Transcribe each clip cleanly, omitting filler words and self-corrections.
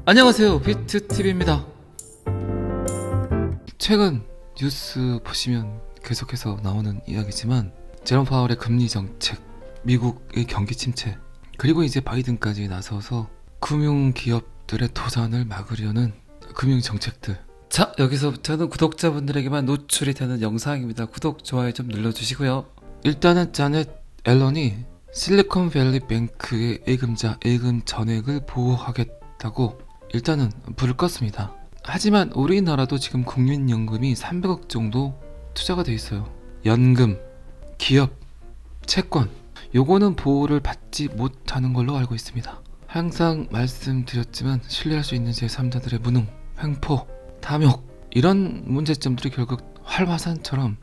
안녕하세요, 비트TV입니다. 최근 뉴스 보시면 계속해서 나오는 이야기지만 제롬 파월의 금리 정책, 미국의 경기 침체, 그리고 이제 바이든까지 나서서 금융기업들의 도산을 막으려는 금융 정책들. 자, 여기서부터는 구독자분들에게만 노출이 되는 영상입니다. 구독, 좋아요 좀 눌러주시고요. 일단은 자넷 앨런이 실리콘밸리 뱅크의 예금자 예금 전액을 보호하겠다고 일단은 불을 껐습니다. 하지만 우리나라도 지금 국민연금이 300억 정도 투자가 돼 있어요. 연금, 기업, 채권, 요거는 보호를 받지 못하는 걸로 알고 있습니다. 항상 말씀드렸지만 신뢰할 수 있는 제3자들의 무능, 횡포, 탐욕, 이런 문제점들이 결국 활화산처럼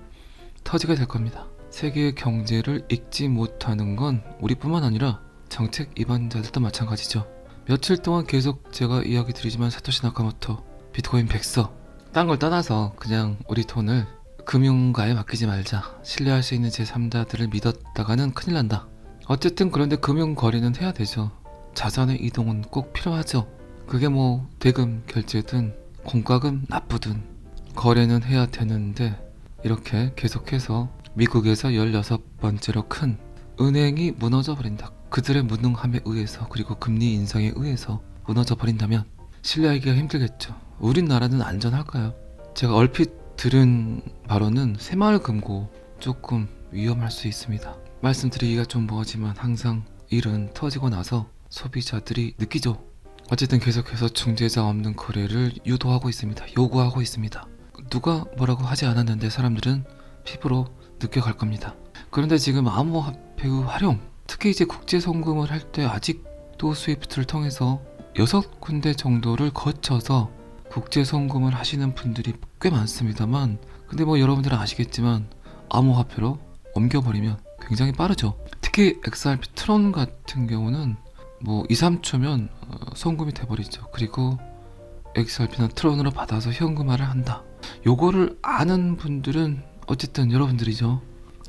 터지게 될 겁니다. 세계의 경제를 읽지 못하는 건 우리뿐만 아니라 정책 입안자들도 마찬가지죠. 며칠 동안 계속 제가 이야기 드리지만 사토시 나카모토, 비트코인 백서, 딴 걸 떠나서 그냥 우리 돈을 금융가에 맡기지 말자, 신뢰할 수 있는 제3자들을 믿었다가는 큰일 난다. 어쨌든 그런데 금융 거래는 해야 되죠. 자산의 이동은 꼭 필요하죠. 그게 뭐 대금 결제든 공과금 납부든 거래는 해야 되는데, 이렇게 계속해서 미국에서 16번째로 큰 은행이 무너져 버린다. 그들의 무능함에 의해서, 그리고 금리 인상에 의해서 무너져 버린다면 신뢰하기가 힘들겠죠. 우리나라는 안전할까요? 제가 얼핏 들은 바로는 새마을금고 조금 위험할 수 있습니다. 말씀드리기가 좀 뭐하지만 항상 일은 터지고 나서 소비자들이 느끼죠. 어쨌든 계속해서 중재자 없는 거래를 유도하고 있습니다. 요구하고 있습니다. 누가 뭐라고 하지 않았는데 사람들은 피부로 느껴갈 겁니다. 그런데 지금 암호화폐의 활용, 특히 이제 국제송금을 할 때 아직도 스위프트를 통해서 6군데 정도를 거쳐서 국제송금을 하시는 분들이 꽤 많습니다만, 근데 뭐 여러분들은 아시겠지만 암호화폐로 옮겨버리면 굉장히 빠르죠. 특히 XRP 트론 같은 경우는 뭐 2, 3초면 송금이 돼버리죠. 그리고 XRP는 트론으로 받아서 현금화를 한다. 요거를 아는 분들은 어쨌든 여러분들이죠.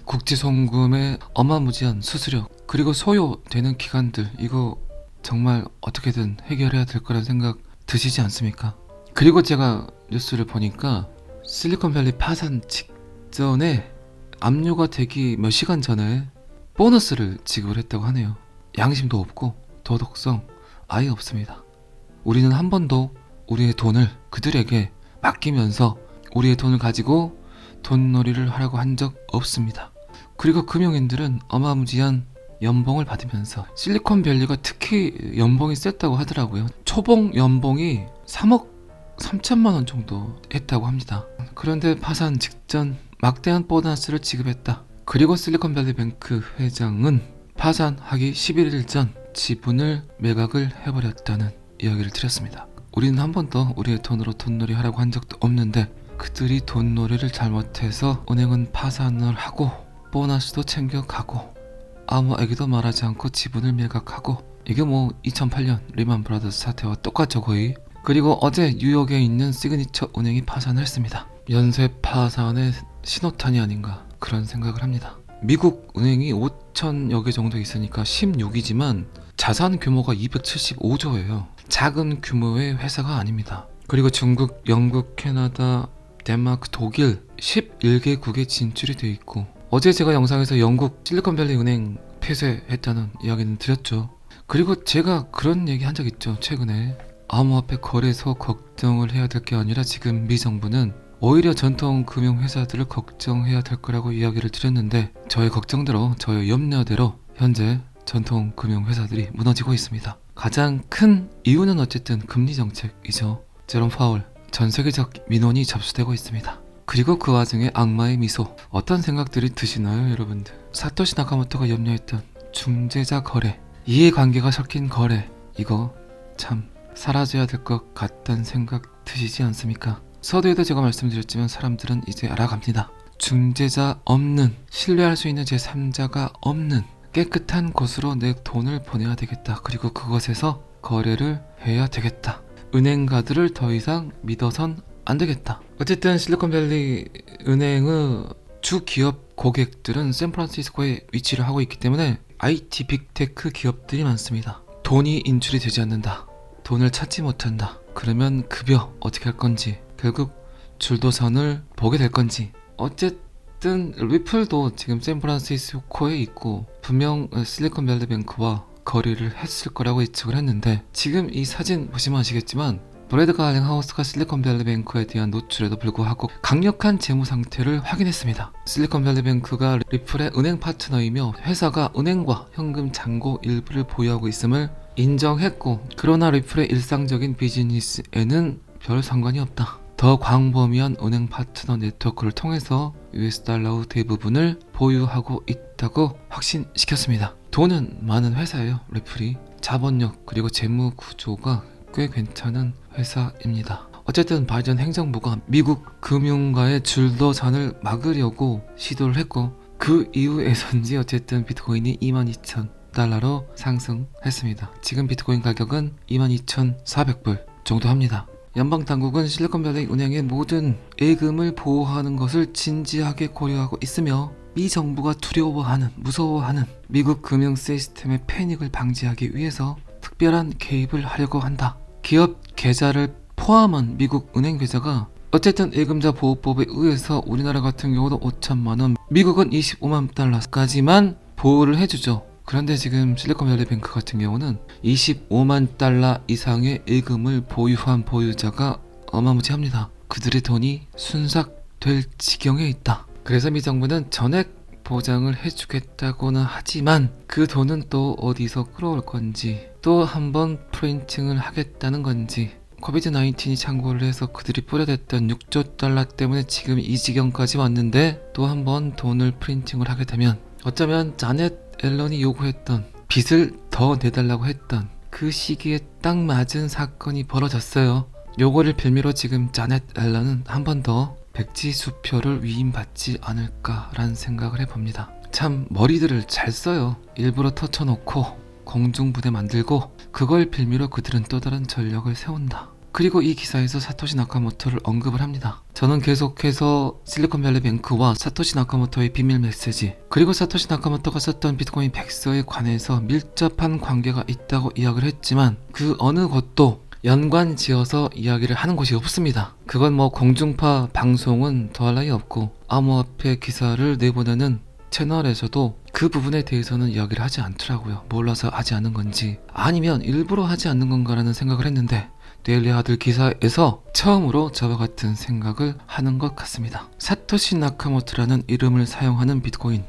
국제송금의 어마무지한 수수료, 그리고 소요되는 기간들, 이거 정말 어떻게든 해결해야 될 거라는 생각 드시지 않습니까? 그리고 제가 뉴스를 보니까 실리콘밸리 파산 직전에 압류가 되기 몇 시간 전에 보너스를 지급을 했다고 하네요. 양심도 없고 도덕성 아예 없습니다. 우리는 한 번도 우리의 돈을 그들에게 맡기면서 우리의 돈을 가지고 돈놀이를 하라고 한 적 없습니다. 그리고 금융인들은 어마무지한 연봉을 받으면서, 실리콘밸리가 특히 연봉이 셌다고 하더라고요. 초봉 연봉이 3억 3천만 원 정도 했다고 합니다. 그런데 파산 직전 막대한 보너스를 지급했다. 그리고 실리콘밸리 뱅크 회장은 파산하기 11일 전 지분을 매각을 해버렸다는 이야기를 드렸습니다. 우리는 한 번도 우리의 돈으로 돈놀이 하라고 한 적도 없는데 그들이 돈놀이를 잘못해서 은행은 파산을 하고 보너스도 챙겨가고 아무 얘기도 말하지 않고 지분을 매각하고, 이게 뭐 2008년 리만 브라더스 사태와 똑같죠 거의. 그리고 어제 뉴욕에 있는 시그니처 은행이 파산을 했습니다. 연쇄 파산의 신호탄이 아닌가 그런 생각을 합니다. 미국 은행이 5천여 개 정도 있으니까 16이지만 자산 규모가 275조예요. 작은 규모의 회사가 아닙니다. 그리고 중국, 영국, 캐나다, 덴마크, 독일 11개국에 진출이 되어 있고, 어제 제가 영상에서 영국 실리콘밸리 은행 폐쇄했다는 이야기는 드렸죠. 그리고 제가 그런 얘기 한 적 있죠. 최근에 암호화폐 거래소 걱정을 해야 될 게 아니라 지금 미 정부는 오히려 전통 금융회사들을 걱정해야 될 거라고 이야기를 드렸는데, 저의 걱정대로, 저의 염려대로 현재 전통 금융회사들이 무너지고 있습니다. 가장 큰 이유는 어쨌든 금리 정책이죠. 제롬 파월, 전 세계적 민원이 접수되고 있습니다. 그리고 그 와중에 악마의 미소, 어떤 생각들이 드시나요 여러분들? 사토시 나카모토가 염려했던 중재자 거래, 이해관계가 섞인 거래, 이거 참 사라져야 될 것 같다는 생각 드시지 않습니까? 서두에도 제가 말씀드렸지만 사람들은 이제 알아갑니다. 중재자 없는, 신뢰할 수 있는 제3자가 없는 깨끗한 곳으로 내 돈을 보내야 되겠다. 그리고 그것에서 거래를 해야 되겠다. 은행가들을 더 이상 믿어선 안 되겠다. 어쨌든 실리콘밸리 은행의 주 기업 고객들은 샌프란시스코에 위치를 하고 있기 때문에 IT 빅테크 기업들이 많습니다. 돈이 인출이 되지 않는다. 돈을 찾지 못한다. 그러면 급여 어떻게 할 건지, 결국 줄도선을 보게 될 건지. 어쨌든 리플도 지금 샌프란시스코에 있고 분명 실리콘밸리뱅크와 거래를 했을 거라고 예측을 했는데, 지금 이 사진 보시면 아시겠지만 브래드 가링하우스가 실리콘밸리뱅크에 대한 노출에도 불구하고 강력한 재무 상태를 확인했습니다. 실리콘밸리뱅크가 리플의 은행 파트너이며 회사가 은행과 현금 잔고 일부를 보유하고 있음을 인정했고, 그러나 리플의 일상적인 비즈니스에는 별 상관이 없다. 더 광범위한 은행 파트너 네트워크를 통해서 US 달러의 대부분을 보유하고 있다고 확신시켰습니다. 돈은 많은 회사예요. 리플이 자본력 그리고 재무 구조가 꽤 괜찮은 회사입니다. 어쨌든 바이든 행정부가 미국 금융가의 줄도선을 막으려고 시도를 했고, 그 이후에선지 어쨌든 비트코인이 22,000달러로 상승했습니다. 지금 비트코인 가격은 22,400불 정도 합니다. 연방당국은 실리콘밸리 은행의 모든 예금을 보호하는 것을 진지하게 고려하고 있으며, 미 정부가 두려워하는, 무서워하는 미국 금융 시스템의 패닉을 방지하기 위해서 특별한 개입을 하려고 한다. 기업 계좌를 포함한 미국 은행 계좌가 어쨌든 예금자 보호법에 의해서 우리나라 같은 경우도 5천만원, 미국은 25만 달러까지만 보호를 해주죠. 그런데 지금 실리콘밸리뱅크 같은 경우는 25만 달러 이상의 예금을 보유한 보유자가 어마무지합니다. 그들의 돈이 순삭될 지경에 있다. 그래서 미 정부는 전액 보장을 해주겠다고는 하지만 그 돈은 또 어디서 끌어올 건지, 또 한번 프린팅을 하겠다는 건지, 코비드 19이 창궐을 해서 그들이 뿌려댔던 6조 달러 때문에 지금 이 지경까지 왔는데, 또 한번 돈을 프린팅을 하게 되면 어쩌면 자넷 앨런이 요구했던, 빚을 더 내달라고 했던 그 시기에 딱 맞은 사건이 벌어졌어요. 요거를 빌미로 지금 자넷 앨런은 한 번 더 백지수표를 위임받지 않을까라는 생각을 해봅니다. 참 머리들을 잘 써요. 일부러 터쳐놓고 공중부대 만들고, 그걸 빌미로 그들은 또 다른 전력을 세운다. 그리고 이 기사에서 사토시 나카모토를 언급을 합니다. 저는 계속해서 실리콘밸리뱅크와 사토시 나카모토의 비밀 메시지, 그리고 사토시 나카모토가 썼던 비트코인 백서에 관해서 밀접한 관계가 있다고 이야기를 했지만, 그 어느 것도 연관지어서 이야기를 하는 곳이 없습니다. 그건 뭐 공중파 방송은 더할 나위 없고, 암호화폐 기사를 내보내는 채널에서도 그 부분에 대해서는 이야기를 하지 않더라고요. 몰라서 하지 않는 건지, 아니면 일부러 하지 않는 건가라는 생각을 했는데, 데일리 하들 기사에서 처음으로 저와 같은 생각을 하는 것 같습니다. 사토시 나카모토라는 이름을 사용하는 비트코인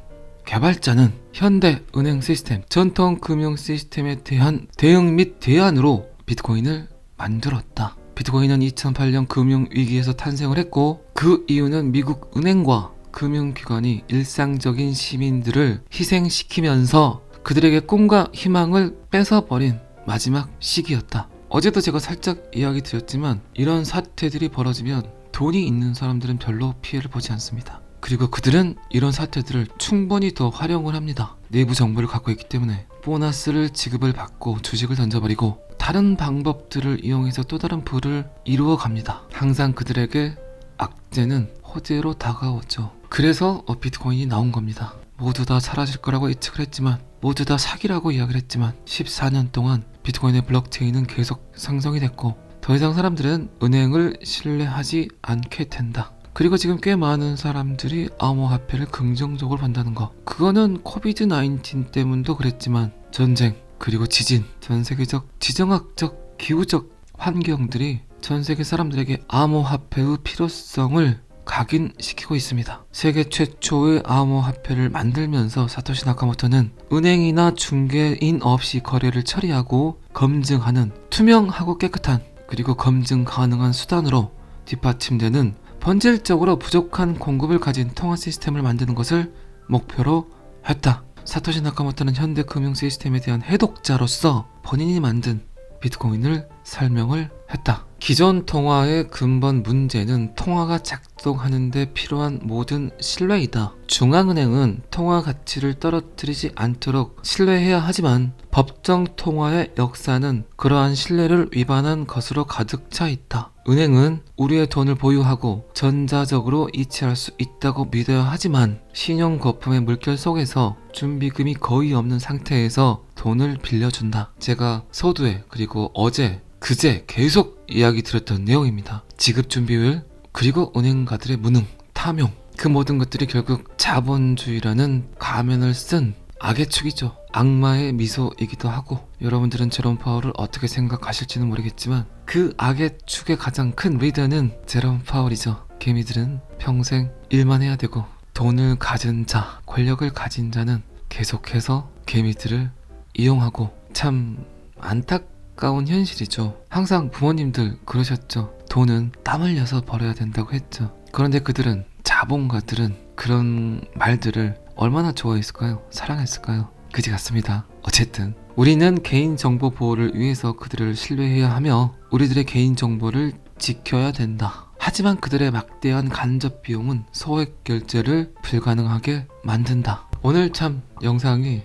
개발자는 현대 은행 시스템, 전통 금융 시스템에 대한 대응 및 대안으로 비트코인을 만들었다. 비트코인은 2008년 금융위기에서 탄생을 했고, 그 이유는 미국 은행과 금융기관이 일상적인 시민들을 희생시키면서 그들에게 꿈과 희망을 뺏어버린 마지막 시기였다. 어제도 제가 살짝 이야기 드렸지만, 이런 사태들이 벌어지면 돈이 있는 사람들은 별로 피해를 보지 않습니다. 그리고 그들은 이런 사태들을 충분히 더 활용을 합니다. 내부 정보를 갖고 있기 때문에 보너스를 지급을 받고 주식을 던져버리고 다른 방법들을 이용해서 또 다른 부를 이루어 갑니다. 항상 그들에게 악재는 호재로 다가오죠. 그래서 비트코인이 나온 겁니다. 모두 다 사라질 거라고 예측을 했지만, 모두 다 사기라고 이야기를 했지만, 14년 동안 비트코인의 블록체인은 계속 상승이 됐고, 더 이상 사람들은 은행을 신뢰하지 않게 된다. 그리고 지금 꽤 많은 사람들이 암호화폐를 긍정적으로 본다는 거, 그거는 코비드 19 때문도 그랬지만, 전쟁 그리고 지진, 전 세계적 지정학적 기후적 환경들이 전 세계 사람들에게 암호화폐의 필요성을 각인시키고 있습니다. 세계 최초의 암호화폐를 만들면서 사토시 나카모토는 은행이나 중개인 없이 거래를 처리하고 검증하는 투명하고 깨끗한, 그리고 검증 가능한 수단으로 뒷받침되는 본질적으로 부족한 공급을 가진 통화 시스템을 만드는 것을 목표로 했다. 사토시 나카모토는 현대 금융 시스템에 대한 해독자로서 본인이 만든 비트코인을 설명을 했다. 기존 통화의 근본 문제는 통화가 작동하는 데 필요한 모든 신뢰이다. 중앙은행은 통화 가치를 떨어뜨리지 않도록 신뢰해야 하지만, 법정 통화의 역사는 그러한 신뢰를 위반한 것으로 가득 차 있다. 은행은 우리의 돈을 보유하고 전자적으로 이체할 수 있다고 믿어야 하지만, 신용 거품의 물결 속에서 준비금이 거의 없는 상태에서 돈을 빌려준다. 제가 서두에, 그리고 어제 그제 계속 이야기 드렸던 내용입니다. 지급 준비율, 그리고 은행가들의 무능, 탐욕, 그 모든 것들이 결국 자본주의라는 가면을 쓴 악의 축이죠. 악마의 미소이기도 하고, 여러분들은 제롬 파월을 어떻게 생각하실지는 모르겠지만 그 악의 축의 가장 큰 리더는 제롬 파월이죠. 개미들은 평생 일만 해야 되고, 돈을 가진 자, 권력을 가진 자는 계속해서 개미들을 이용하고, 참 안타까운 현실이죠. 항상 부모님들 그러셨죠. 돈은 땀 흘려서 벌어야 된다고 했죠. 그런데 그들은, 자본가들은 그런 말들을 얼마나 좋아했을까요? 사랑했을까요? 그지 같습니다. 어쨌든 우리는 개인정보 보호를 위해서 그들을 신뢰해야 하며 우리들의 개인정보를 지켜야 된다. 하지만 그들의 막대한 간접 비용은 소액 결제를 불가능하게 만든다. 오늘 참 영상이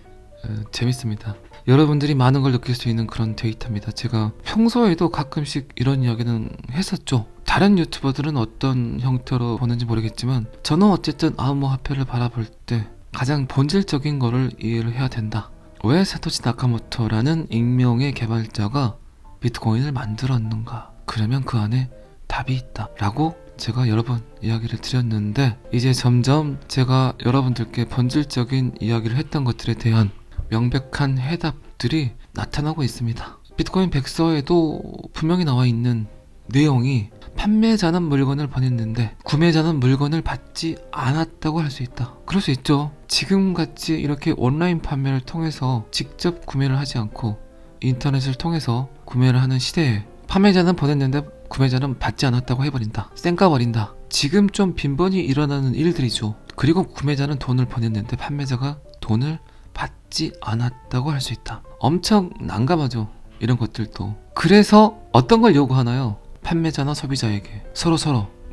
재밌습니다. 여러분들이 많은 걸 느낄 수 있는 그런 데이터입니다. 제가 평소에도 가끔씩 이런 이야기는 했었죠. 다른 유튜버들은 어떤 형태로 보는지 모르겠지만 저는 어쨌든 암호화폐를 바라볼 때 가장 본질적인 거를 이해를 해야 된다. 왜 사토시 나카모토라는 익명의 개발자가 비트코인을 만들었는가? 그러면 그 안에 답이 있다 라고 제가 여러 번 이야기를 드렸는데, 이제 점점 제가 여러분들께 본질적인 이야기를 했던 것들에 대한 명백한 해답들이 나타나고 있습니다. 비트코인 백서에도 분명히 나와 있는 내용이, 판매자는 물건을 보냈는데 구매자는 물건을 받지 않았다고 할 수 있다. 그럴 수 있죠. 지금같이 이렇게 온라인 판매를 통해서 직접 구매를 하지 않고 인터넷을 통해서 구매를 하는 시대에 판매자는 보냈는데 구매자는 받지 않았다고 해버린다. 쌩까버린다. 지금 좀 빈번히 일어나는 일들이죠. 그리고 구매자는 돈을 보냈는데 판매자가 돈을 받지 않았다고 할 수 있다. 엄청 난감하죠. 이런 것들도. 그래서 어떤 걸 요구하나요? 판매자나 소비자에게 서로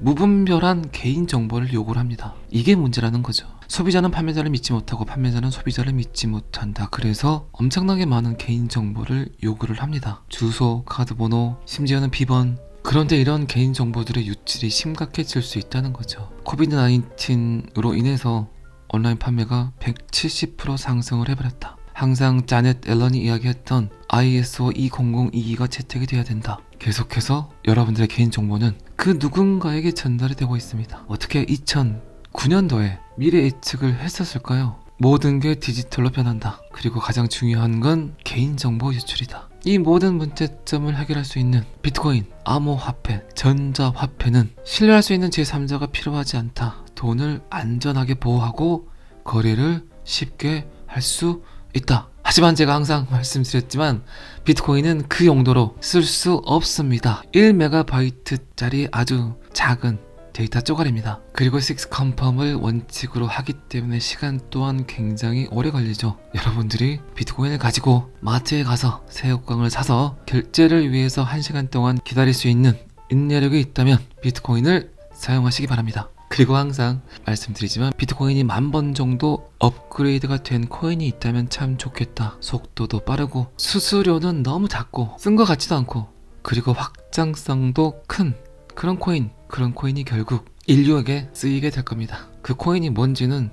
무분별한 개인정보를 요구를 합니다. 이게 문제라는 거죠. 소비자는 판매자를 믿지 못하고 판매자는 소비자를 믿지 못한다. 그래서 엄청나게 많은 개인정보를 요구를 합니다. 주소, 카드번호, 심지어는 비번. 그런데 이런 개인정보들의 유출이 심각해질 수 있다는 거죠. 코비드 19으로 인해서 온라인 판매가 170% 상승을 해버렸다. 항상 자넷 앨런이 이야기했던 ISO 20022가 채택이 돼야 된다. 계속해서 여러분들의 개인정보는 그 누군가에게 전달이 되고 있습니다. 어떻게 2009년도에 미래 예측을 했었을까요? 모든 게 디지털로 변한다. 그리고 가장 중요한 건 개인정보 유출이다. 이 모든 문제점을 해결할 수 있는 비트코인, 암호화폐, 전자화폐는 신뢰할 수 있는 제3자가 필요하지 않다. 돈을 안전하게 보호하고 거래를 쉽게 할 수 있다. 하지만 제가 항상 말씀드렸지만 비트코인은 그 용도로 쓸 수 없습니다. 1MB짜리 아주 작은 데이터 쪼가리입니다. 그리고 6 컨펌을 원칙으로 하기 때문에 시간 또한 굉장히 오래 걸리죠. 여러분들이 비트코인을 가지고 마트에 가서 새우깡을 사서 결제를 위해서 1시간 동안 기다릴 수 있는 인내력이 있다면 비트코인을 사용하시기 바랍니다. 그리고 항상 말씀드리지만 비트코인이 10,000번 정도 업그레이드가 된 코인이 있다면 참 좋겠다. 속도도 빠르고 수수료는 너무 작고 쓴 것 같지도 않고, 그리고 확장성도 큰 그런 코인이 결국 인류에게 쓰이게 될 겁니다. 그 코인이 뭔지는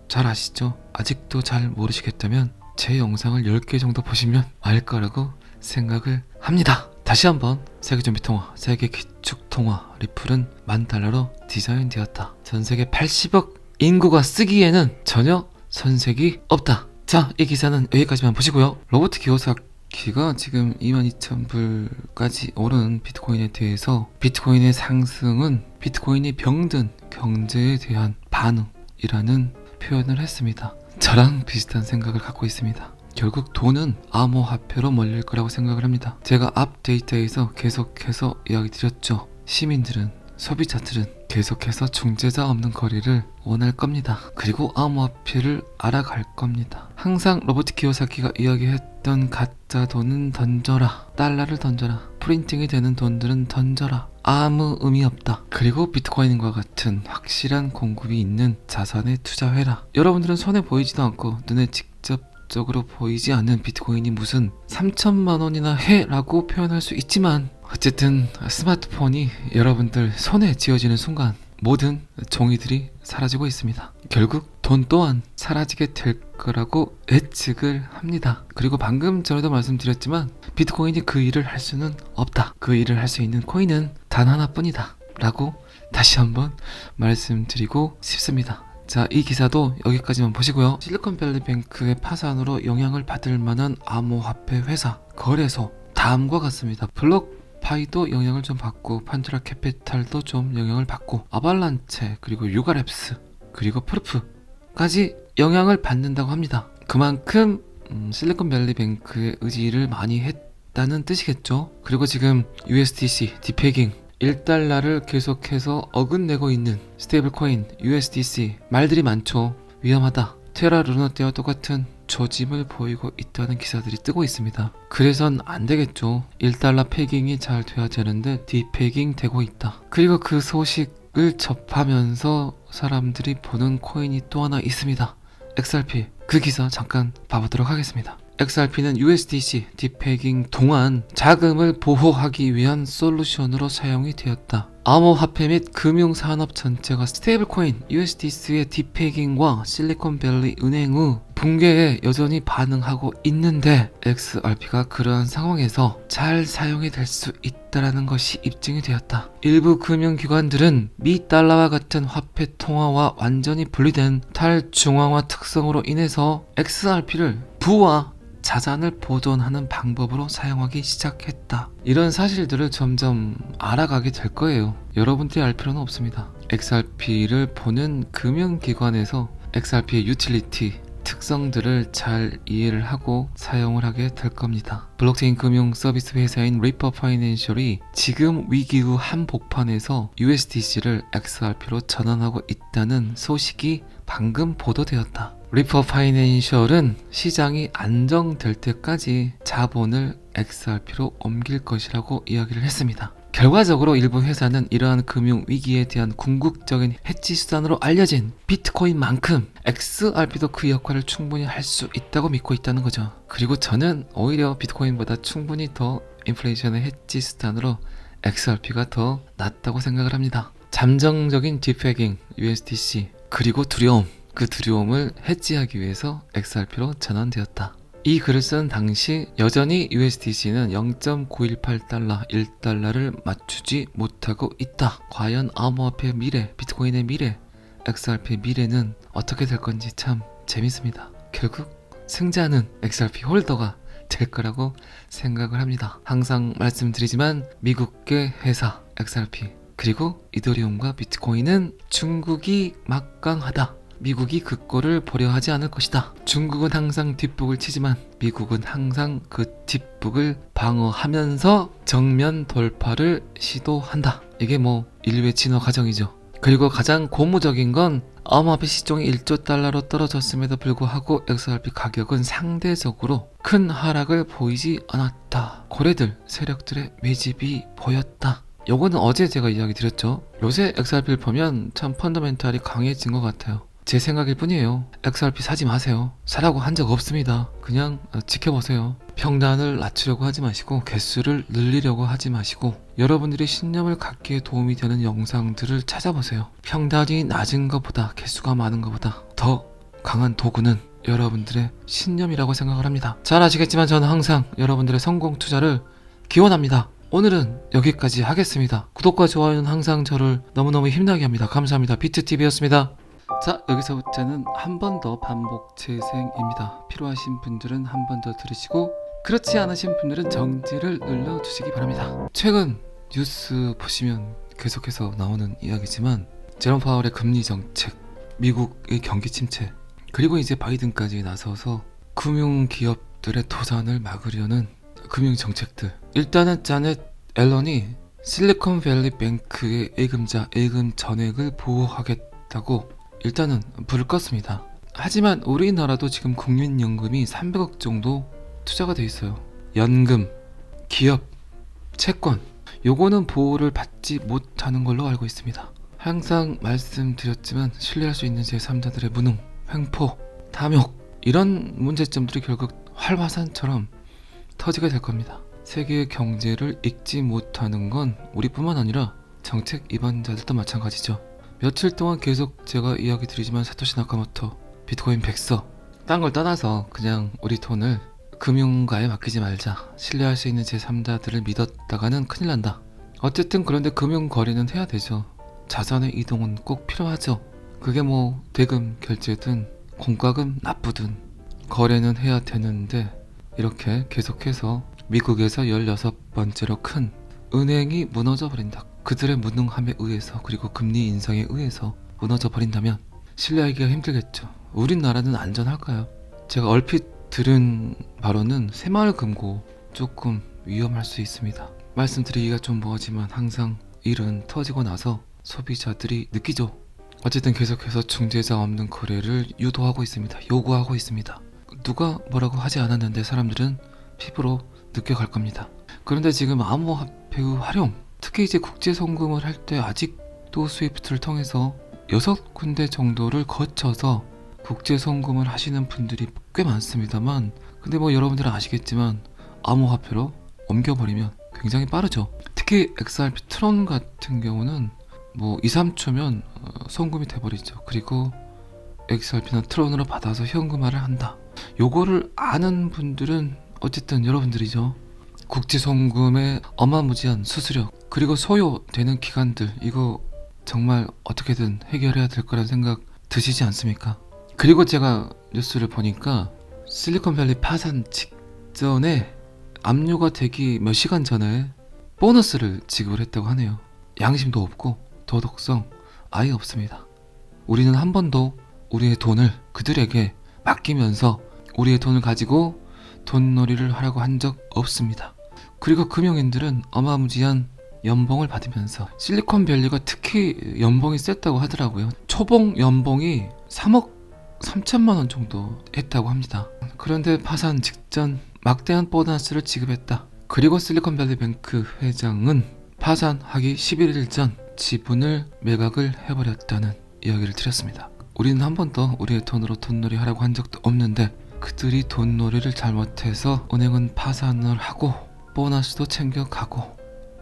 잘 아시죠? 아직도 잘 모르시겠다면 제 영상을 10개 정도 보시면 알 거라고 생각을 합니다. 다시 한번 세계좀비통화, 세계기축통화 리플은 $10,000로 디자인되었다. 전세계 80억 인구가 쓰기에는 전혀 손색이 없다. 자, 이 기사는 여기까지만 보시고요. 로버트 기요사키가 지금 22,000불까지 오른 비트코인에 대해서 비트코인의 상승은 비트코인이 병든 경제에 대한 반응이라는 표현을 했습니다. 저랑 비슷한 생각을 갖고 있습니다. 결국 돈은 암호화폐로 몰릴 거라고 생각을 합니다. 제가 앞 데이터에서 계속해서 이야기 드렸죠. 시민들은, 소비자들은 계속해서 중재자 없는 거래를 원할 겁니다. 그리고 암호화폐를 알아갈 겁니다. 항상 로버트 키요사키가 이야기했던 가짜 돈은 던져라, 달러를 던져라, 프린팅이 되는 돈들은 던져라, 아무 의미 없다. 그리고 비트코인과 같은 확실한 공급이 있는 자산에 투자해라. 여러분들은 손에 보이지도 않고 눈에 직접적으로 보이지 않는 비트코인이 무슨 3천만 원이나 해 라고 표현할 수 있지만, 어쨌든 스마트폰이 여러분들 손에 쥐어지는 순간 모든 종이들이 사라지고 있습니다. 결국 돈 또한 사라지게 될 거라고 예측을 합니다. 그리고 방금 전에도 말씀드렸지만 비트코인이 그 일을 할 수는 없다. 그 일을 할 수 있는 코인은 단 하나뿐이다 라고 다시 한번 말씀드리고 싶습니다. 자, 이 기사도 여기까지만 보시고요. 실리콘밸리뱅크의 파산으로 영향을 받을 만한 암호화폐 회사, 거래소 다음과 같습니다. 블록파이도 영향을 좀 받고, 판도라 캐피탈도 좀 영향을 받고, 아발란체, 그리고 유가랩스, 그리고 프루프까지 영향을 받는다고 합니다. 그만큼 실리콘밸리뱅크의 의지를 많이 했다는 뜻이겠죠. 그리고 지금 USDC 디패깅 1달러를 계속해서 어긋내고 있는 스테이블 코인 USDC 말들이 많죠. 위험하다. 테라 루나 때와 똑같은 조짐을 보이고 있다는 기사들이 뜨고 있습니다. 그래선 안 되겠죠. 1달러 패깅이 잘 돼야 되는데 디패깅 되고 있다. 그리고 그 소식을 접하면서 사람들이 보는 코인이 또 하나 있습니다. XRP. 그 기사 잠깐 봐보도록 하겠습니다. XRP는 USDC 디패깅 동안 자금을 보호하기 위한 솔루션으로 사용이 되었다. 암호화폐 및 금융산업 전체가 스테이블코인 USDC의 디패깅과 실리콘밸리 은행의 붕괴에 여전히 반응하고 있는데 XRP가 그러한 상황에서 잘 사용이 될 수 있다는 것이 입증이 되었다. 일부 금융기관들은 미 달러와 같은 화폐 통화와 완전히 분리된 탈중앙화 특성으로 인해서 XRP를 부와 자산을 보존하는 방법으로 사용하기 시작했다. 이런 사실들을 점점 알아가게 될 거예요. 여러분들이 알 필요는 없습니다. XRP를 보는 금융기관에서 XRP의 유틸리티, 특성들을 잘 이해를 하고 사용을 하게 될 겁니다. 블록체인 금융 서비스 회사인 리퍼 파이낸셜이 지금 위기 후 한복판에서 USDC를 XRP로 전환하고 있다는 소식이 방금 보도되었다. 리퍼 파이낸셜은 시장이 안정될 때까지 자본을 XRP로 옮길 것이라고 이야기를 했습니다. 결과적으로 일부 회사는 이러한 금융 위기에 대한 궁극적인 해치 수단으로 알려진 비트코인만큼 XRP도 그 역할을 충분히 할 수 있다고 믿고 있다는 거죠. 그리고 저는 오히려 비트코인보다 충분히 더 인플레이션의 해치 수단으로 XRP가 더 낫다고 생각을 합니다. 잠정적인 디패깅 USDC 그리고 두려움, 그 두려움을 해지하기 위해서 XRP로 전환되었다. 이 글을 쓴 당시 여전히 USDC는 0.918달러, 1달러를 맞추지 못하고 있다. 과연 암호화폐의 미래, 비트코인의 미래, XRP의 미래는 어떻게 될 건지 참 재밌습니다. 결국 승자는 XRP 홀더가 될 거라고 생각을 합니다. 항상 말씀드리지만 미국계 회사 XRP 그리고 이더리움과 비트코인은 중국이 막강하다. 미국이 그 꼴을 보려 하지 않을 것이다. 중국은 항상 뒷북을 치지만 미국은 항상 그 뒷북을 방어하면서 정면 돌파를 시도한다. 이게 뭐 인류의 진화 과정이죠. 그리고 가장 고무적인 건 암호화폐 시총이 1조 달러로 떨어졌음에도 불구하고 XRP 가격은 상대적으로 큰 하락을 보이지 않았다. 고래들, 세력들의 매집이 보였다. 요거는 어제 제가 이야기 드렸죠. 요새 XRP를 보면 참 펀더멘탈이 강해진 것 같아요. 제 생각일 뿐이에요. XRP 사지 마세요. 사라고 한 적 없습니다. 그냥 지켜보세요. 평단을 낮추려고 하지 마시고 개수를 늘리려고 하지 마시고 여러분들이 신념을 갖기에 도움이 되는 영상들을 찾아보세요. 평단이 낮은 것보다 개수가 많은 것보다 더 강한 도구는 여러분들의 신념이라고 생각을 합니다. 잘 아시겠지만 저는 항상 여러분들의 성공 투자를 기원합니다. 오늘은 여기까지 하겠습니다. 구독과 좋아요는 항상 저를 너무너무 힘나게 합니다. 감사합니다. 비트TV였습니다. 자, 여기서부터는 한 번 더 반복 재생입니다. 필요하신 분들은 한 번 더 들으시고 그렇지 않으신 분들은 정지를 눌러주시기 바랍니다. 최근 뉴스 보시면 계속해서 나오는 이야기지만 제롬 파월의 금리 정책, 미국의 경기 침체, 그리고 이제 바이든까지 나서서 금융기업들의 도산을 막으려는 금융 정책들. 일단은 자넷 앨런이 실리콘밸리 뱅크의 예금자, 예금 전액을 보호하겠다고 일단은 불을 껐습니다. 하지만 우리나라도 지금 국민연금이 300억 정도 투자가 돼 있어요. 연금, 기업, 채권 요거는 보호를 받지 못하는 걸로 알고 있습니다. 항상 말씀드렸지만 신뢰할 수 있는 제3자들의 무능, 횡포, 탐욕 이런 문제점들이 결국 활화산처럼 터지게 될 겁니다. 세계의 경제를 읽지 못하는 건 우리뿐만 아니라 정책 입안자들도 마찬가지죠. 며칠 동안 계속 제가 이야기 드리지만 사토시 나카모토 비트코인 백서 딴 걸 떠나서 그냥 우리 돈을 금융가에 맡기지 말자. 신뢰할 수 있는 제3자들을 믿었다가는 큰일 난다. 어쨌든 그런데 금융 거래는 해야 되죠. 자산의 이동은 꼭 필요하죠. 그게 뭐 대금 결제든 공과금 납부든 거래는 해야 되는데 이렇게 계속해서 미국에서 16번째로 큰 은행이 무너져 버린다. 그들의 무능함에 의해서 그리고 금리 인상에 의해서 무너져 버린다면 신뢰하기가 힘들겠죠. 우리나라는 안전할까요? 제가 얼핏 들은 바로는 새마을금고 조금 위험할 수 있습니다. 말씀드리기가 좀 뭐하지만 항상 일은 터지고 나서 소비자들이 느끼죠. 어쨌든 계속해서 중재자 없는 거래를 유도하고 있습니다. 요구하고 있습니다. 누가 뭐라고 하지 않았는데 사람들은 피부로 느껴갈 겁니다. 그런데 지금 암호화폐의 활용, 특히 이제 국제송금을 할 때 아직도 스위프트를 통해서 6군데 정도를 거쳐서 국제송금을 하시는 분들이 꽤 많습니다만, 근데 뭐 여러분들은 아시겠지만 암호화폐로 옮겨버리면 굉장히 빠르죠. 특히 XRP 트론 같은 경우는 뭐 2, 3초면 송금이 돼버리죠. 그리고 XRP나 트론으로 받아서 현금화를 한다. 요거를 아는 분들은 어쨌든 여러분들이죠. 국제송금의 어마무지한 수수료 그리고 소요되는 기간들, 이거 정말 어떻게든 해결해야 될 거란 생각 드시지 않습니까? 그리고 제가 뉴스를 보니까 실리콘밸리 파산 직전에 압류가 되기 몇 시간 전에 보너스를 지급을 했다고 하네요. 양심도 없고 도덕성 아예 없습니다. 우리는 한 번도 우리의 돈을 그들에게 맡기면서 우리의 돈을 가지고 돈놀이를 하라고 한 적 없습니다. 그리고 금융인들은 어마무지한 연봉을 받으면서 실리콘밸리가 특히 연봉이 셌다고 하더라고요. 초봉 연봉이 3억 3천만 원 정도 했다고 합니다. 그런데 파산 직전 막대한 보너스를 지급했다. 그리고 실리콘밸리 뱅크 회장은 파산하기 11일 전 지분을 매각을 해버렸다는 이야기를 드렸습니다. 우리는 한 번도 우리의 돈으로 돈놀이 하라고 한 적도 없는데 그들이 돈놀이를 잘못해서 은행은 파산을 하고 보너스도 챙겨가고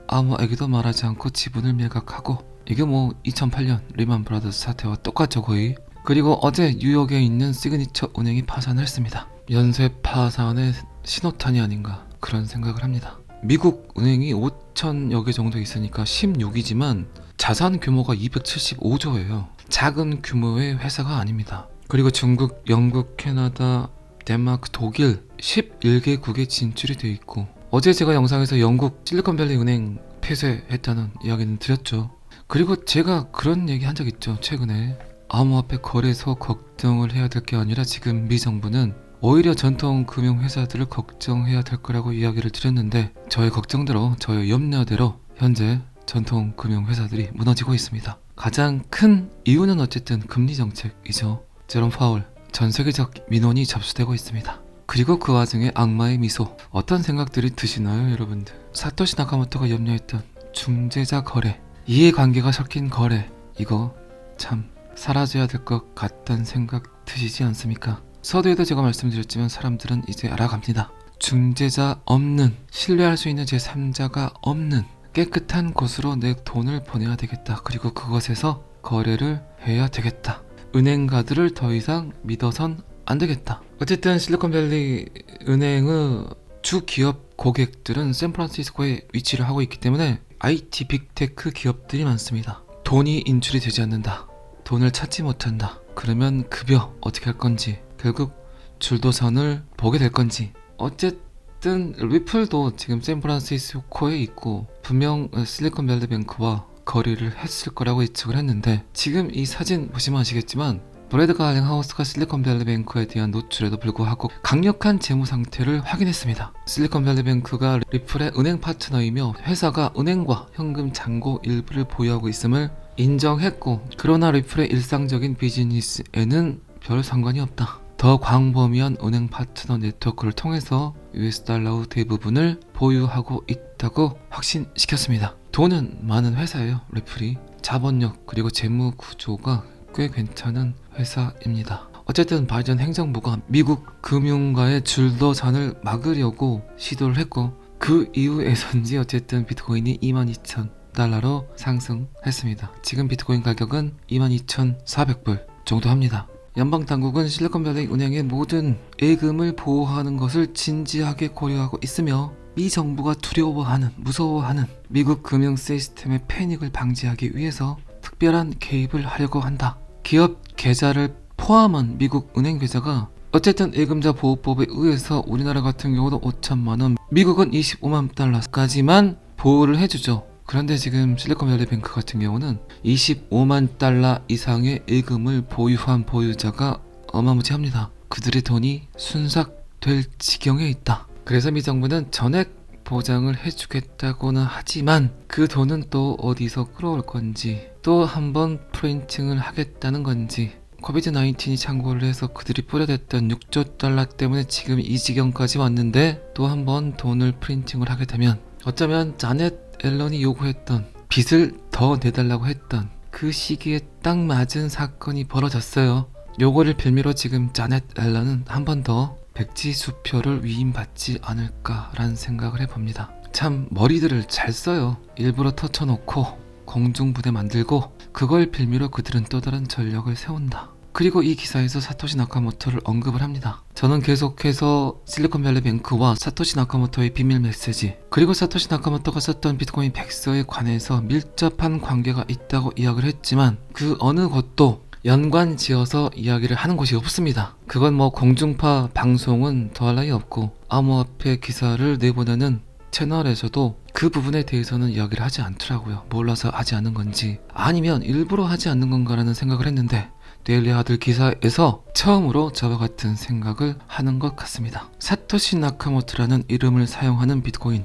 아무에게도 말하지 않고 지분을 매각하고, 이게 뭐 2008년 리만 브라더스 사태와 똑같죠 거의. 그리고 어제 뉴욕에 있는 시그니처 은행이 파산을 했습니다. 연쇄 파산의 신호탄이 아닌가 그런 생각을 합니다. 미국 은행이 5천여 개 정도 있으니까 16이지만 자산 규모가 275조예요. 작은 규모의 회사가 아닙니다. 그리고 중국, 영국, 캐나다, 덴마크, 독일 11개국에 진출이 되어 있고, 어제 제가 영상에서 영국 실리콘밸리 은행 폐쇄했다는 이야기는 드렸죠. 그리고 제가 그런 얘기 한 적 있죠. 최근에 암호화폐 거래소 걱정을 해야 될 게 아니라 지금 미 정부는 오히려 전통 금융회사들을 걱정해야 될 거라고 이야기를 드렸는데, 저의 걱정대로, 저의 염려대로 현재 전통 금융회사들이 무너지고 있습니다. 가장 큰 이유는 어쨌든 금리 정책이죠. 제롬 파월 전 세계적 민원이 접수되고 있습니다. 그리고 그 와중에 악마의 미소, 어떤 생각들이 드시나요 여러분들? 사토시 나카모토가 염려했던 중재자 거래, 이해관계가 섞인 거래, 이거 참 사라져야 될 것 같다는 생각 드시지 않습니까? 서두에도 제가 말씀드렸지만 사람들은 이제 알아갑니다. 중재자 없는, 신뢰할 수 있는 제3자가 없는 깨끗한 곳으로 내 돈을 보내야 되겠다. 그리고 그것에서 거래를 해야 되겠다. 은행가들을 더 이상 믿어선 안 되겠다. 어쨌든 실리콘밸리 은행의 주 기업 고객들은 샌프란시스코에 위치를 하고 있기 때문에 IT 빅테크 기업들이 많습니다. 돈이 인출이 되지 않는다. 돈을 찾지 못한다. 그러면 급여 어떻게 할 건지, 결국 줄도선을 보게 될 건지. 어쨌든 리플도 지금 샌프란시스코에 있고 분명 실리콘밸리 뱅크와 거래를 했을 거라고 예측을 했는데, 지금 이 사진 보시면 아시겠지만 브래드 갈링하우스가 실리콘밸리 뱅크에 대한 노출에도 불구하고 강력한 재무 상태를 확인했습니다. 실리콘밸리 뱅크가 리플의 은행 파트너이며 회사가 은행과 현금 잔고 일부를 보유하고 있음을 인정했고, 그러나 리플의 일상적인 비즈니스에는 별 상관이 없다. 더 광범위한 은행 파트너 네트워크를 통해서 US 달러의 대부분을 보유하고 있다고 확신시켰습니다. 돈은 많은 회사예요. 리플이 자본력 그리고 재무 구조가 꽤 괜찮은 회사입니다. 어쨌든 바이든 행정부가 미국 금융가의 줄도산을 막으려고 시도를 했고, 그 이후에선지 어쨌든 비트코인이 22,000달러로 상승했습니다. 지금 비트코인 가격은 22,400불 정도 합니다. 연방당국은 실리콘밸리 은행의 모든 예금을 보호하는 것을 진지하게 고려하고 있으며 미 정부가 두려워하는, 무서워하는 미국 금융 시스템의 패닉을 방지하기 위해서 특별한 개입을 하려고 한다. 기업 계좌를 포함한 미국 은행 계좌가 어쨌든 예금자 보호법에 의해서 우리나라 같은 경우도 5천만 원, 미국은 25만 달러까지만 보호를 해주죠. 그런데 지금 실리콘밸리 뱅크 같은 경우는 25만 달러 이상의 예금을 보유한 보유자가 어마무지합니다. 그들의 돈이 순삭될 지경에 있다. 그래서 미 정부는 전액 보장을 해주겠다고는 하지만 그 돈은 또 어디서 끌어올 건지, 또 한번 프린팅을 하겠다는 건지, 코비드 19이 창궐을 해서 그들이 뿌려댔던 6조 달러 때문에 지금 이 지경까지 왔는데 또 한번 돈을 프린팅을 하게 되면 어쩌면 자넷 앨런이 요구했던 빚을 더 내달라고 했던 그 시기에 딱 맞은 사건이 벌어졌어요. 요거를 빌미로 지금 자넷 앨런은 한 번 더 백지 수표를 위임받지 않을까라는 생각을 해봅니다. 참 머리들을 잘 써요. 일부러 터쳐놓고 공중부대 만들고 그걸 빌미로 그들은 또 다른 전력을 세운다. 그리고 이 기사에서 사토시 나카모토를 언급을 합니다. 저는 계속해서 실리콘밸리 뱅크와 사토시 나카모토의 비밀 메시지, 그리고 사토시 나카모토가 썼던 비트코인 백서에 관해서 밀접한 관계가 있다고 이야기를 했지만 그 어느 것도 연관 지어서 이야기를 하는 곳이 없습니다. 그건 뭐 공중파 방송은 더할 나위 없고 암호화폐 기사를 내보내는 채널에서도 그 부분에 대해서는 이야기를 하지 않더라고요. 몰라서 하지 않는 건지 아니면 일부러 하지 않는 건가라는 생각을 했는데 데일리 하들 기사에서 처음으로 저와 같은 생각을 하는 것 같습니다. 사토시 나카모토라는 이름을 사용하는 비트코인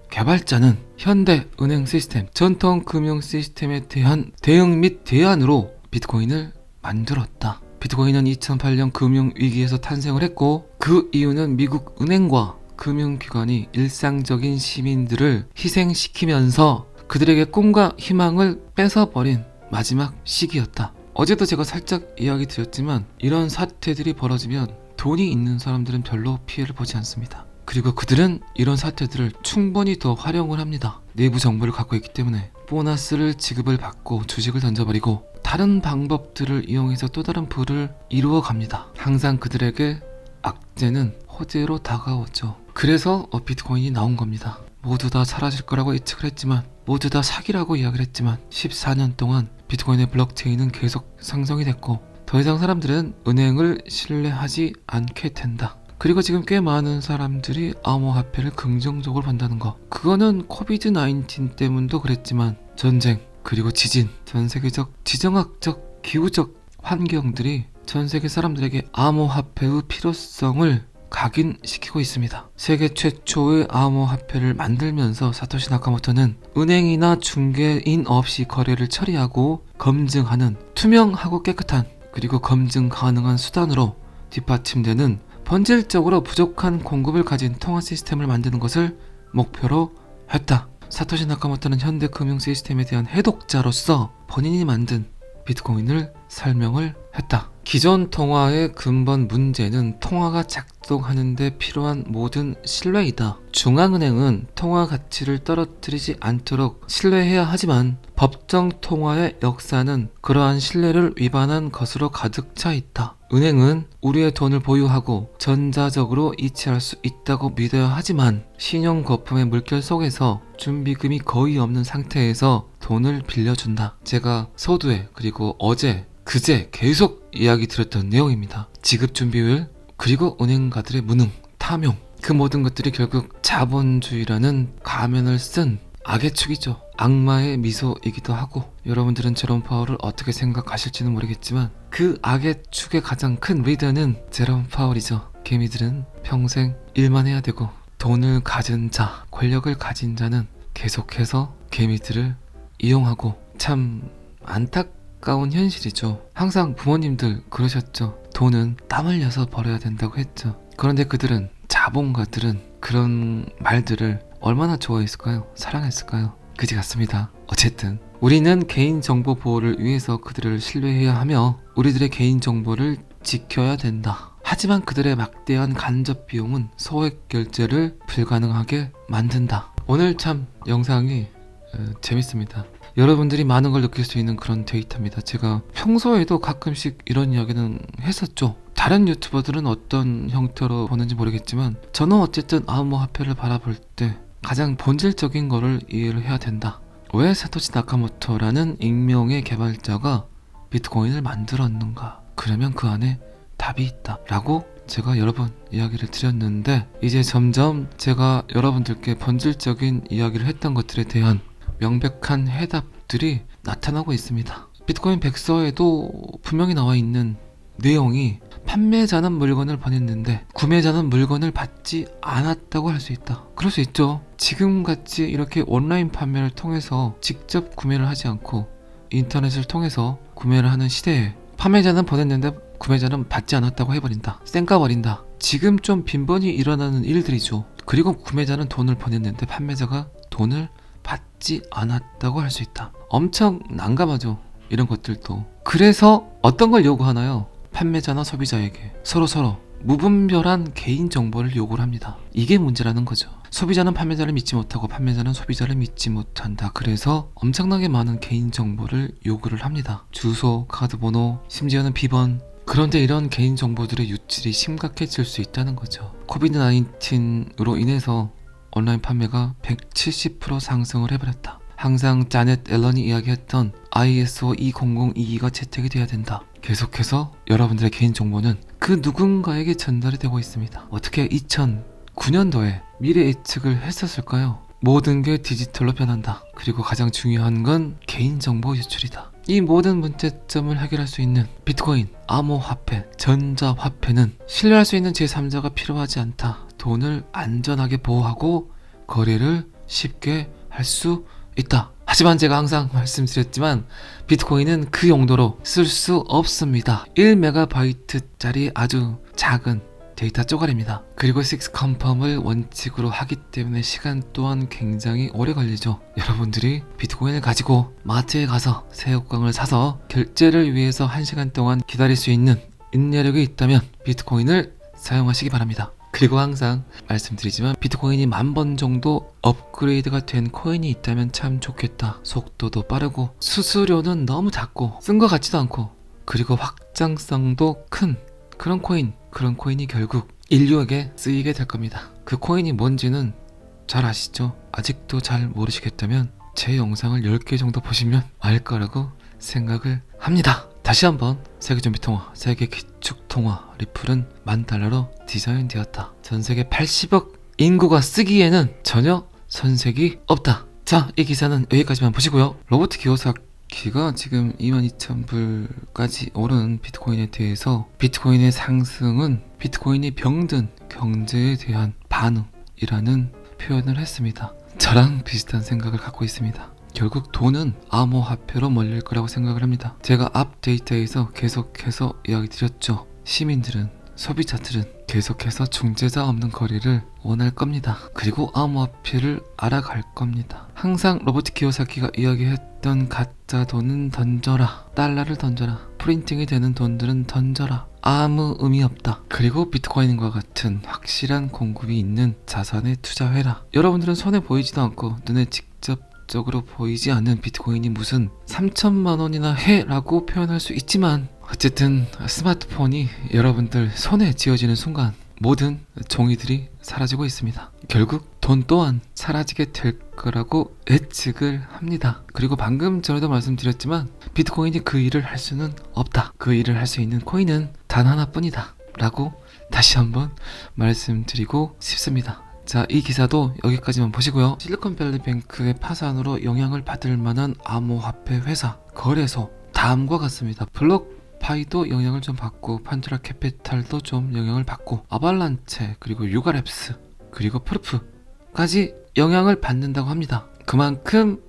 개발자는 현대 은행 시스템, 전통 금융 시스템에 대한 대응 및 대안으로 비트코인을 만들었다. 비트코인은 2008년 금융위기에서 탄생을 했고 그 이유는 미국 은행과 금융기관이 일상적인 시민들을 희생시키면서 그들에게 꿈과 희망을 뺏어버린 마지막 시기였다. 어제도 제가 살짝 이야기 드렸지만 이런 사태들이 벌어지면 돈이 있는 사람들은 별로 피해를 보지 않습니다. 그리고 그들은 이런 사태들을 충분히 더 활용을 합니다. 내부 정보를 갖고 있기 때문에 보너스를 지급을 받고 주식을 던져버리고 다른 방법들을 이용해서 또 다른 부를 이루어 갑니다. 항상 그들에게 악재는 호재로 다가오죠. 그래서 비트코인이 나온 겁니다. 모두 다 사라질 거라고 예측을 했지만, 모두 다 사기라고 이야기를 했지만 14년 동안 비트코인의 블록체인은 계속 상승이 됐고 더 이상 사람들은 은행을 신뢰하지 않게 된다. 그리고 지금 꽤 많은 사람들이 암호화폐를 긍정적으로 본다는 거, 그거는 코비드 19 때문도 그랬지만 전쟁, 그리고 지진, 전 세계적 지정학적 기후적 환경들이 전 세계 사람들에게 암호화폐의 필요성을 각인시키고 있습니다. 세계 최초의 암호화폐를 만들면서 사토시 나카모토는 은행이나 중개인 없이 거래를 처리하고 검증하는 투명하고 깨끗한, 그리고 검증 가능한 수단으로 뒷받침되는 본질적으로 부족한 공급을 가진 통화 시스템을 만드는 것을 목표로 했다. 사토시 나카모토는 현대 금융 시스템에 대한 해독자로서 본인이 만든 비트코인을 설명을 했다. 기존 통화의 근본 문제는 통화가 작동하는 데 필요한 모든 신뢰이다. 중앙은행은 통화 가치를 떨어뜨리지 않도록 신뢰해야 하지만 법정 통화의 역사는 그러한 신뢰를 위반한 것으로 가득 차 있다. 은행은 우리의 돈을 보유하고 전자적으로 이체할 수 있다고 믿어야 하지만 신용 거품의 물결 속에서 준비금이 거의 없는 상태에서 돈을 빌려준다. 제가 서두에 그리고 어제 그제 계속 이야기 드렸던 내용입니다. 지급 준비율, 그리고 은행가들의 무능, 탐욕, 그 모든 것들이 결국 자본주의라는 가면을 쓴 악의 축이죠. 악마의 미소이기도 하고, 여러분들은 제롬 파월을 어떻게 생각하실지는 모르겠지만 그 악의 축의 가장 큰 리더는 제롬 파월이죠. 개미들은 평생 일만 해야 되고 돈을 가진 자, 권력을 가진 자는 계속해서 개미들을 이용하고, 참 안타까운 현실이죠. 항상 부모님들 그러셨죠. 돈은 땀 흘려서 벌어야 된다고 했죠. 그런데 그들은, 자본가들은 그런 말들을 얼마나 좋아했을까요? 사랑했을까요? 그지 같습니다. 어쨌든 우리는 개인정보 보호를 위해서 그들을 신뢰해야 하며 우리들의 개인정보를 지켜야 된다. 하지만 그들의 막대한 간접 비용은 소액 결제를 불가능하게 만든다. 오늘 참 영상이 재밌습니다. 여러분들이 많은 걸 느낄 수 있는 그런 데이터입니다. 제가 평소에도 가끔씩 이런 이야기는 했었죠. 다른 유튜버들은 어떤 형태로 보는지 모르겠지만 저는 어쨌든 암호화폐를 바라볼 때 가장 본질적인 거를 이해를 해야 된다. 왜 사토시 나카모토라는 익명의 개발자가 비트코인을 만들었는가? 그러면 그 안에 답이 있다 라고 제가 여러 번 이야기를 드렸는데, 이제 점점 제가 여러분들께 본질적인 이야기를 했던 것들에 대한 명백한 해답들이 나타나고 있습니다. 비트코인 백서에도 분명히 나와 있는 내용이 판매자는 물건을 보냈는데 구매자는 물건을 받지 않았다고 할 수 있다. 그럴 수 있죠. 지금같이 이렇게 온라인 판매를 통해서 직접 구매를 하지 않고 인터넷을 통해서 구매를 하는 시대에 판매자는 보냈는데 구매자는 받지 않았다고 해버린다. 쌩까버린다. 지금 좀 빈번히 일어나는 일들이죠. 그리고 구매자는 돈을 보냈는데 판매자가 돈을 받지 않았다고 할 수 있다. 엄청 난감하죠. 이런 것들도. 그래서 어떤 걸 요구하나요? 판매자나 소비자에게 서로 무분별한 개인정보를 요구를 합니다. 이게 문제라는 거죠. 소비자는 판매자를 믿지 못하고 판매자는 소비자를 믿지 못한다. 그래서 엄청나게 많은 개인정보를 요구를 합니다. 주소, 카드번호, 심지어는 비번. 그런데 이런 개인정보들의 유출이 심각해질 수 있다는 거죠. 코비드 19으로 인해서 온라인 판매가 170% 상승을 해버렸다. 항상 자넷 앨런이 이야기했던 ISO 20022가 채택이 돼야 된다. 계속해서 여러분들의 개인정보는 그 누군가에게 전달이 되고 있습니다. 어떻게 2009년도에 미래 예측을 했었을까요? 모든 게 디지털로 변한다. 그리고 가장 중요한 건 개인정보 유출이다. 이 모든 문제점을 해결할 수 있는 비트코인, 암호화폐, 전자화폐는 신뢰할 수 있는 제3자가 필요하지 않다. 돈을 안전하게 보호하고 거래를 쉽게 할 수 있다. 하지만 제가 항상 말씀드렸지만 비트코인은 그 용도로 쓸 수 없습니다. 1MB짜리 아주 작은 데이터 쪼가리입니다. 그리고 6 컨펌을 원칙으로 하기 때문에 시간 또한 굉장히 오래 걸리죠. 여러분들이 비트코인을 가지고 마트에 가서 새우깡을 사서 결제를 위해서 1시간 동안 기다릴 수 있는 인내력이 있다면 비트코인을 사용하시기 바랍니다. 그리고 항상 말씀드리지만 비트코인이 10,000번 정도 업그레이드가 된 코인이 있다면 참 좋겠다. 속도도 빠르고 수수료는 너무 작고 쓴 것 같지도 않고 그리고 확장성도 큰 그런 코인이 결국 인류에게 쓰이게 될 겁니다. 그 코인이 뭔지는 잘 아시죠? 아직도 잘 모르시겠다면 제 영상을 10개 정도 보시면 알 거라고 생각을 합니다. 다시 한번 세계좀비통화, 세계기축통화 리플은 $10,000로 디자인되었다. 전세계 80억 인구가 쓰기에는 전혀 손색이 없다. 자, 이 기사는 여기까지만 보시고요. 로버트 기요사키가 지금 22,000불까지 오른 비트코인에 대해서 비트코인의 상승은 비트코인이 병든 경제에 대한 반응이라는 표현을 했습니다. 저랑 비슷한 생각을 갖고 있습니다. 결국 돈은 암호화폐로 몰릴 거라고 생각을 합니다. 제가 앞 데이터에서 계속해서 이야기 드렸죠. 시민들은, 소비자들은 계속해서 중재자 없는 거래를 원할 겁니다. 그리고 암호화폐를 알아갈 겁니다. 항상 로버트 키요사키가 이야기했던 가짜 돈은 던져라. 달러를 던져라. 프린팅이 되는 돈들은 던져라. 아무 의미 없다. 그리고 비트코인과 같은 확실한 공급이 있는 자산에 투자해라. 여러분들은 손에 보이지도 않고 눈에 직접적으로 보이지 않는 비트코인이 무슨 3천만 원이나 해라고 표현할 수 있지만 어쨌든 스마트폰이 여러분들 손에 쥐어지는 순간 모든 종이들이 사라지고 있습니다. 결국 돈 또한 사라지게 될 거라고 예측을 합니다. 그리고 방금 전에도 말씀드렸지만 비트코인이 그 일을 할 수는 없다. 그 일을 할 수 있는 코인은 단 하나뿐이다 라고 다시 한번 말씀드리고 싶습니다. 자, 이 기사도 여기까지만 보시고요. 실리콘밸리뱅크의 파산으로 영향을 받을 만한 암호화폐 회사, 거래소 다음과 같습니다. 블록파이도 영향을 좀 받고 판도라 캐피탈도 좀 영향을 받고 아발란체 그리고 유가랩스 그리고 프루프까지 영향을 받는다고 합니다. 그만큼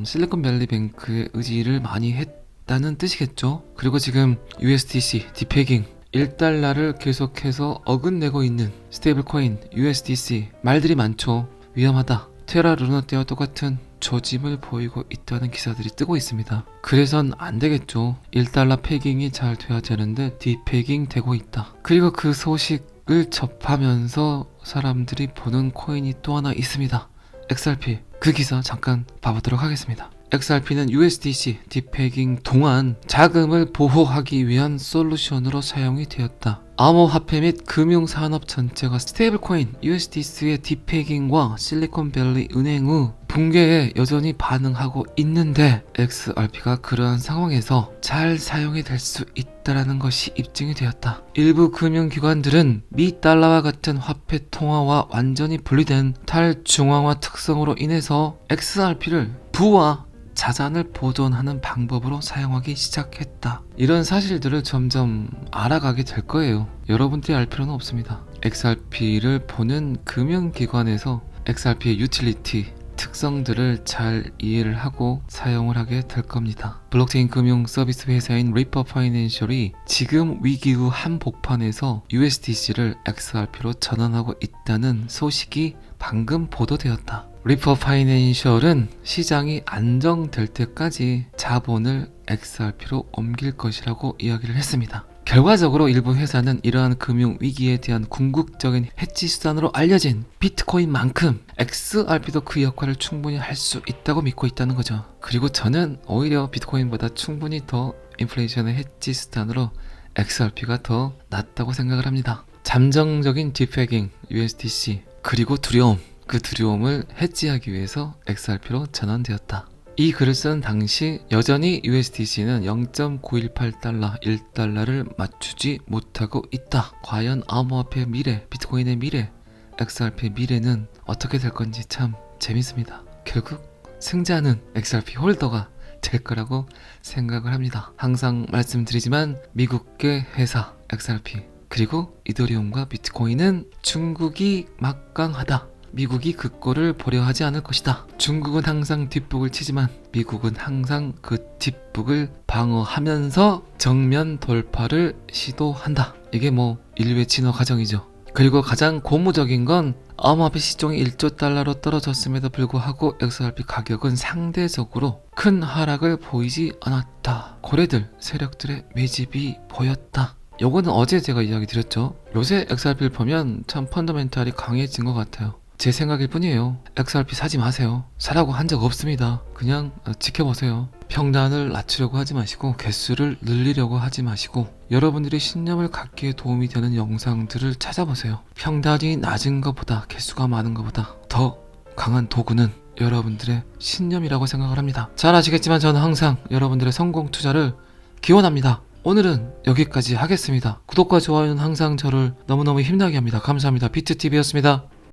실리콘밸리뱅크의 의지를 많이 했다는 뜻이겠죠. 그리고 지금 USDC 디페깅 1달러를 계속해서 어긋내고 있는 스테이블 코인 USDC 말들이 많죠. 위험하다. 테라 루나 때와 똑같은 조짐을 보이고 있다는 기사들이 뜨고 있습니다. 그래선 안 되겠죠. 1달러 패깅이 잘 돼야 되는데 디패깅 되고 있다. 그리고 그 소식을 접하면서 사람들이 보는 코인이 또 하나 있습니다. XRP. 그 기사 잠깐 봐보도록 하겠습니다. XRP는 USDC 디페깅 동안 자금을 보호하기 위한 솔루션으로 사용이 되었다. 암호화폐 및 금융산업 전체가 스테이블코인 USDC의 디페깅과 실리콘밸리 은행의 붕괴에 여전히 반응하고 있는데 XRP가 그러한 상황에서 잘 사용이 될 수 있다는 것이 입증이 되었다. 일부 금융기관들은 미 달러와 같은 화폐 통화와 완전히 분리된 탈중앙화 특성으로 인해서 XRP를 부와 자산을 보존하는 방법으로 사용하기 시작했다. 이런 사실들을 점점 알아가게 될 거예요. 여러분들이 알 필요는 없습니다. XRP를 보는 금융기관에서 XRP의 유틸리티 특성들을 잘 이해를 하고 사용을 하게 될 겁니다. 블록체인 금융 서비스 회사인 리퍼 파이낸셜이 지금 위기 후 한복판에서 USDC를 XRP로 전환하고 있다는 소식이 방금 보도되었다. 리퍼 파이낸셜은 시장이 안정될 때까지 자본을 XRP로 옮길 것이라고 이야기를 했습니다. 결과적으로 일부 회사는 이러한 금융 위기에 대한 궁극적인 해지 수단으로 알려진 비트코인만큼 XRP도 그 역할을 충분히 할 수 있다고 믿고 있다는 거죠. 그리고 저는 오히려 비트코인보다 충분히 더 인플레이션의 해지 수단으로 XRP가 더 낫다고 생각을 합니다. 잠정적인 디페깅 USDC 그리고 두려움, 그 두려움을 해지하기 위해서 XRP로 전환되었다. 이 글을 쓴 당시 여전히 USDC는 0.918달러, 1달러를 맞추지 못하고 있다. 과연 암호화폐의 미래, 비트코인의 미래, XRP의 미래는 어떻게 될 건지 참 재밌습니다. 결국 승자는 XRP 홀더가 될 거라고 생각을 합니다. 항상 말씀드리지만 미국계 회사 XRP 그리고 이더리움과 비트코인은 중국이 막강하다. 미국이 그 꼴을 보려 하지 않을 것이다. 중국은 항상 뒷북을 치지만 미국은 항상 그 뒷북을 방어하면서 정면 돌파를 시도한다. 이게 뭐 인류의 진화 과정이죠. 그리고 가장 고무적인 건 암호화폐 시총이 1조 달러로 떨어졌음에도 불구하고 XRP 가격은 상대적으로 큰 하락을 보이지 않았다. 고래들, 세력들의 매집이 보였다. 요거는 어제 제가 이야기 드렸죠. 요새 XRP를 보면 참 펀더멘탈이 강해진 것 같아요. 제 생각일 뿐이에요. XRP 사지 마세요. 사라고 한 적 없습니다. 그냥 지켜보세요. 평단을 낮추려고 하지 마시고 개수를 늘리려고 하지 마시고 여러분들이 신념을 갖기에 도움이 되는 영상들을 찾아보세요. 평단이 낮은 것보다 개수가 많은 것보다 더 강한 도구는 여러분들의 신념이라고 생각을 합니다. 잘 아시겠지만 저는 항상 여러분들의 성공 투자를 기원합니다. 오늘은 여기까지 하겠습니다. 구독과 좋아요는 항상 저를 너무너무 힘나게 합니다. 감사합니다. 비트TV였습니다.